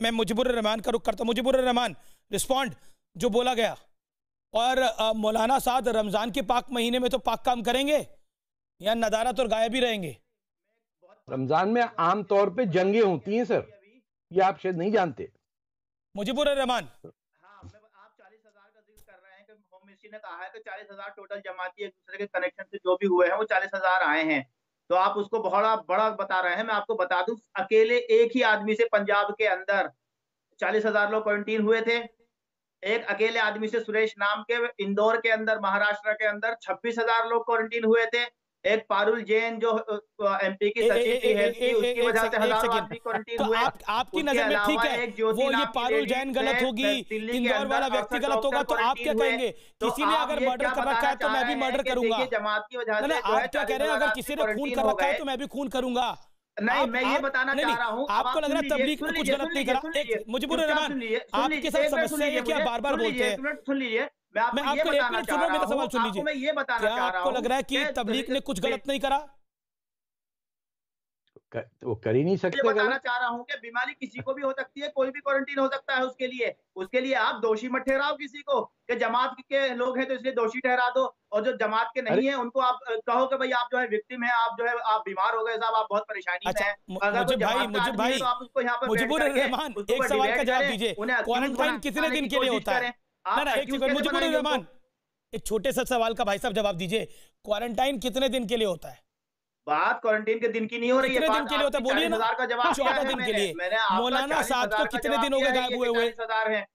मैं मुजीबुर रहमान का रुख करता हूं। मुजीबुर रहमान, रिस्पॉन्ड जो बोला गया। और मौलाना साद, रमजान के पाक महीने में तो पाक काम करेंगे या नदारत और गायब ही रहेंगे? रमजान में आम तौर पे जंगें होती हैं सर, ये आप शायद नहीं जानते। मुजीबुर रहमान, हाँ, आप 40,000 का जिक्र कर रहे हैं कि होम मिनिस्ट्री ने कहा है कि 40,000 टोटल जमाती एक दूसरे के कनेक्शन से जो भी हुए हैं वो 40,000 आए हैं, तो आप उसको बहुत बड़ा बता रहे हैं। मैं आपको बता दूं, अकेले एक ही आदमी से पंजाब के अंदर 40,000 लोग क्वारंटीन हुए थे। एक अकेले आदमी से सुरेश नाम के इंदौर के अंदर, महाराष्ट्र के अंदर 26,000 लोग क्वारंटीन हुए थे। एक पारुल जैन जो एमपी की सचिव थी हेल्थ की, उसकी वजह से हजारों आदमी क्वारंटीन हुए। आपकी नजर में ठीक है वो ये पारुल जैन गलत होगी, इंदौर वाला व्यक्ति गलत होगा, तो आप क्या कहेंगे? किसी ने अगर मर्डर कर रखा है तो मैं भी मर्डर करूंगा। जमात की वजह से आप क्या कह रहे हैं? अगर किसी ने खून कर रखा है तो मैं भी खून करूंगा। नहीं, मैं ये बताना चाह रहा हूँ, आपको लग रहा है तबलीग में कुछ गलत नहीं करा? मुजीबुर रहमान, आपके साथ समस्या है कि आप बार बार बोलते हैं। सुन लीजिए, मैं आपको मेरा सवाल सुन लीजिए। मैं ये बताना चाह रहा हूँ, आपको लग रहा है कि तबलीग ने कुछ गलत नहीं करा? वो कर ही नहीं सकते। बताना चाह रहा हूँ कि बीमारी किसी को भी हो सकती है, कोई भी क्वारंटीन हो सकता है। उसके लिए आप दोषी मत ठहराओ किसी को कि जमात के लोग हैं तो इसलिए दोषी ठहरा दो, और जो जमात के नहीं है उनको आप कहो कि भाई आप जो है विक्टिम है, आप जो है आप बीमार हो गए साहब, आप बहुत परेशानी में हैं। अगर कोई जमात का है तो आप उसको यहाँ पर मुजीबुर रहमान, एक सवाल का जवाब दीजिए, क्वारंटाइन कितने दिन के लिए होता है? मुजीबुर रहमान, एक छोटे से सवाल का भाई साहब जवाब दीजिए, क्वारंटाइन कितने दिन के लिए होता है? बात क्वारंटीन के दिन की नहीं हो रही है, कितने दिन के लिए होता है बोलिए ना? 40,000 का जवाब 14 दिन के लिए। मौलाना साद को कितने दिन हो गए गायब हुए हुए? 40,000 है।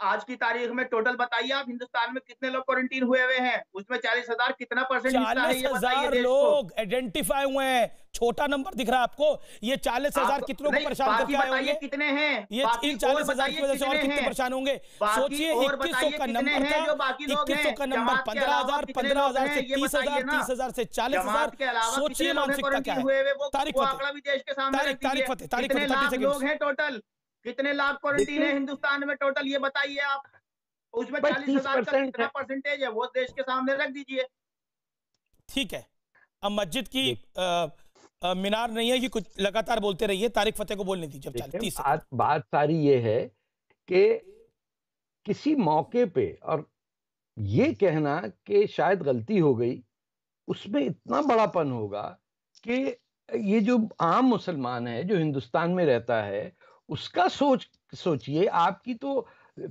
आज की तारीख में टोटल बताइए आप, हिंदुस्तान में कितने लोग क्वारंटीन हुए हैं? उसमें 40,000 कितना परसेंट हिस्सा है? 40,000 लोग आइडेंटिफाई हुए हैं। छोटा नंबर दिख रहा है आपको? ये 40,000 कितनों को परेशान करके आए होंगे? कितने हैं ये इन 40,000 की वजह से और कितने परेशान होंगे? सोचिए, 2100 का नंबर था, 2100 का नंबर 15,000, 15,000 से 30,000, 30,000 से 40,000। सोचिए मानसिकता क्या है। तारिक फतेह लोग हैं टोटल, कितने लाख क्वारंटीन है हिंदुस्तान में टोटल, ये बताइए आप। उसमें 40,000 का कितना परसेंटेज है वो देश के सामने रख दीजिए। ठीक है, अब मस्जिद की मीनार नहीं है कि कुछ लगातार बोलते रहिए, तारिक फतेह को बोलने दीजिए। बात सारी ये है कि किसी मौके पे और ये कहना कि शायद गलती हो गई, उसमें इतना बड़ापन होगा कि ये जो आम मुसलमान है जो हिंदुस्तान में रहता है उसका सोचिए। आपकी तो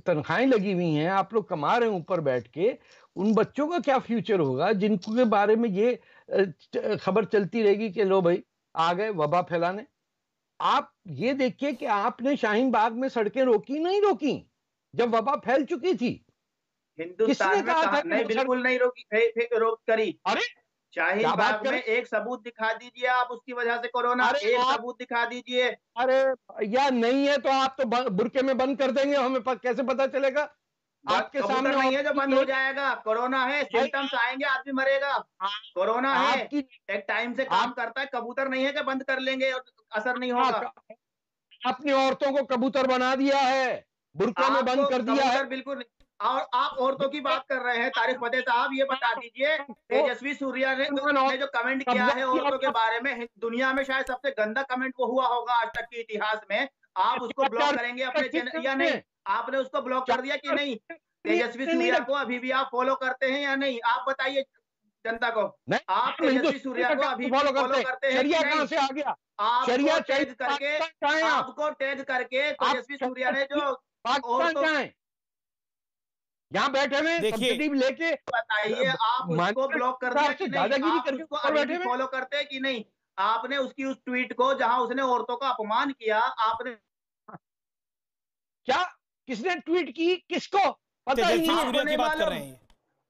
तनख्वाहें लगी हुई हैं, आप लोग कमा रहे हैं ऊपर बैठ के, उन बच्चों का क्या फ्यूचर होगा जिनके बारे में ये खबर चलती रहेगी कि लो भाई आ गए वबा फैलाने। आप ये देखिए कि आपने शाहीन बाग में सड़कें रोकी नहीं रोकी जब वबा फैल चुकी थी? हिंदुस्तान में कहा नहीं, बिल्कुल नहीं रोक करी। अरे शाहीन बाग में एक सबूत दिखा दीजिए आप, उसकी वजह से कोरोना, एक सबूत दिखा दीजिए। अरे यार नहीं है तो आप तो बुरके में बंद कर देंगे, हमें कैसे पता चलेगा? आपके सामने नहीं है जो बंद हो जाएगा। कोरोना है, सिम्टम्स आएंगे, आदमी मरेगा। कोरोना है, एक टाइम से काम करता है, कबूतर नहीं है कि बंद कर लेंगे और असर नहीं होगा। अपनी औरतों को कबूतर बना दिया है, बुरकों में बंद कर दिया है। बिल्कुल। और आप औरतों की बात कर रहे हैं तारिक फतेह साहब, ये बता दीजिए तेजस्वी सूर्या ने जो कमेंट किया है औरतों के बारे में, दुनिया में शायद सबसे गंदा कमेंट वो हुआ होगा आज तक के इतिहास में। आप उसको ब्लॉक करेंगे अपने चैनल या नहीं? आपने उसको ब्लॉक कर दिया कि नहीं? तेजस्वी सूर्या को अभी भी आप फॉलो करते हैं या नहीं? आप बताइए जनता को, आप तेजस्वी सूर्या को अभी फॉलो करते हैं? कहां से आ गया? आपको टैग करके तेजस्वी सूर्या ने जो औरतों यहाँ बैठे हुए लेके बताइए, आप उसको ब्लॉक कर दिया कि नहीं? आप उसको अभी भी फॉलो करते हैं कि नहीं? आपने उसकी उस ट्वीट को जहां उसने औरतों का अपमान किया, आपने क्या, किसने ट्वीट की, किसको पता ही नहीं?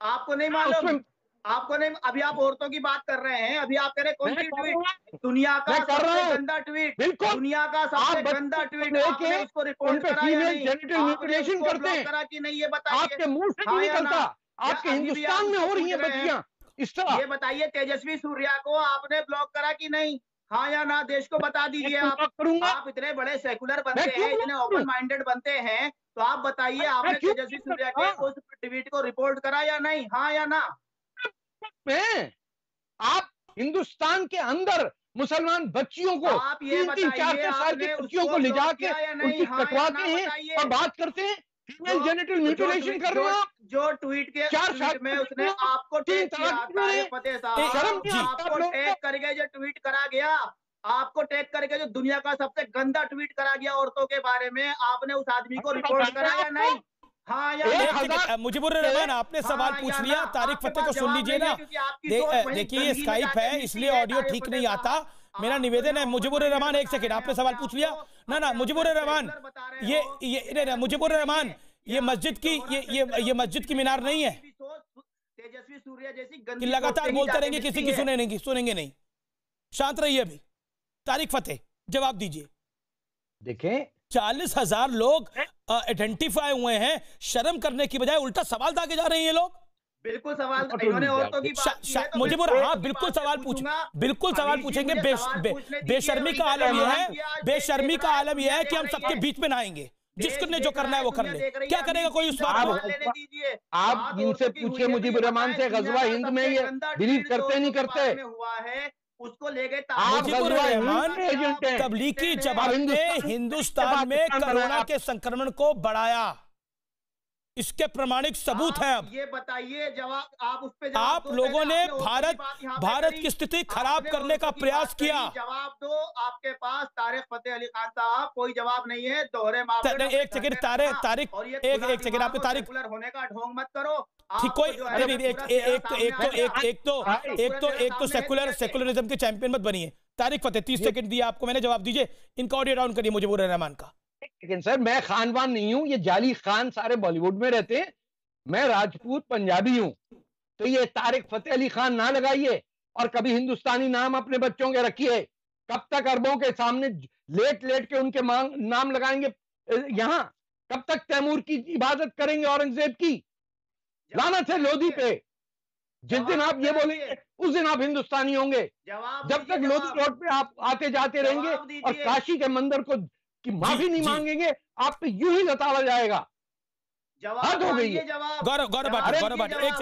आपको नहीं मालूम? आपको नहीं? अभी आप औरतों की बात कर रहे हैं, अभी आप कह रहे कौन सी ट्वीट? दुनिया का सबसे गंदा ट्वीट, दुनिया का सबसे गंदा ट्वीट, आपने उसको रिपोर्ट करा या नहीं? करा कि नहीं ये बताइए। आपके मुंह से नहीं निकलता, आपके हिंदुस्तान में हो रही है बच्चियां इस तरह। ये बताइए तेजस्वी सूर्या को आपने ब्लॉक करा कि नहीं? हाँ या ना, देश को बता दीजिए। आप इतने बड़े सेकुलर बनते हैं, इतने ओपन माइंडेड बनते हैं, तो आप बताइए आपने तेजस्वी सूर्या के उस ट्वीट को रिपोर्ट करा या नहीं? हाँ या ना? आप हिंदुस्तान के अंदर मुसलमान बच्चियों को, 3-3, 4-4 साल की बच्चियों को ले जाके उनकी कटवाते हैं और बात करते हैं फीमेल जेनिटल म्यूटिलेशन कर रहे हो। जो ट्वीट के 4 साल में उसने आपको टैग किया, फतेह साहब, आपको टैग करके जो ट्वीट करा गया, आपको टैग करके जो दुनिया का सबसे गंदा ट्वीट करा गया औरतों के बारे में, आपने उस आदमी को रिपोर्ट करा या नहीं? हाँ या मुजीबुर रहमान, आपने सवाल पूछ लिया, तारिक फतेह को सुन लीजिए ना। देखिए ये स्काइप है इसलिए ऑडियो ठीक नहीं आता, मेरा निवेदन है। मुजीबुर रहमान एक सेकंड, आपने सवाल पूछ लिया ना। मुजीबुर रहमान, ये मुजीबुर रहमान, ये मस्जिद की मस्जिद की मीनार नहीं है तेजस्वी सूर्या जैसी कि लगातार बोलते रहेंगे, किसी की सुनेंगे नहीं। शांत रहिए। अभी तारिक फतेह जवाब दीजिए। देखें 40,000 लोग आइडेंटिफाई हुए हैं, शर्म करने की बजाय उल्टा सवाल दागे जा रहे हैं ये लोग। बिल्कुल सवाल इन्होंने औरतों की बात की है तो मुझे हाँ बिल्कुल सवाल पूछेंगे। बेशर्मी का आलम यह है, बेशर्मी का आलम यह है कि हम सबके बीच में नहाएंगे, जिसने जो करना है वो कर ले। क्या करेगा कोई उस बात को? आप जिनसे पूछिए मुजीबुर रहमान से, गजवा हिंद में ये बिलीव करते नहीं करते हुआ है, उसको ले गए। मुजीबुर रहमान तबलीगी जमात ने हिंदुस्तान में कोरोना के संक्रमण को बढ़ाया, इसके प्रमाणिक सबूत हैं। अब ये बताइए, जवाब आप उस पे आप लोगों ने भारत की स्थिति खराब करने का प्रयास किया। जवाब दो, आपके पास तारिक फतेह अली खान साहब कोई जवाब नहीं है। दोहरे मामले। एक सेकंड तारिक एक सेकंड, आपने तारिक होने का ढोंग मत करो। ठीक, कोई एक तो सेकुलरिज्म के चैंपियन मत बनिए। तारिक फतेह 30 सेकंड दिया आपको मैंने, जवाब दीजिए। इनका ऑडियो डाउन करिए मुजीबुर रहमान का। लेकिन सर मैं खानवान नहीं हूं, ये जाली खान सारे बॉलीवुड में रहते हैं, मैं राजपूत पंजाबी हूं। तो ये तारिक फतेह अली खान ना लगाइए और कभी हिंदुस्तानी नाम अपने बच्चों के रखिए। कब तक अरबों के सामने लेट के उनके नाम लगाएंगे? यहां कब तक तैमूर की इबादत करेंगे, औरंगजेब की? लानत है लोधी पे। जिस दिन आप ये बोलेंगे उस दिन आप हिंदुस्तानी होंगे। जब तक लोधी रोड पे आप आते जाते रहेंगे और काशी के मंदिर को कि माफी नहीं मांगेंगे, आप पे यूं ही लताड़ा जाएगा। हद हो गई है। गौरव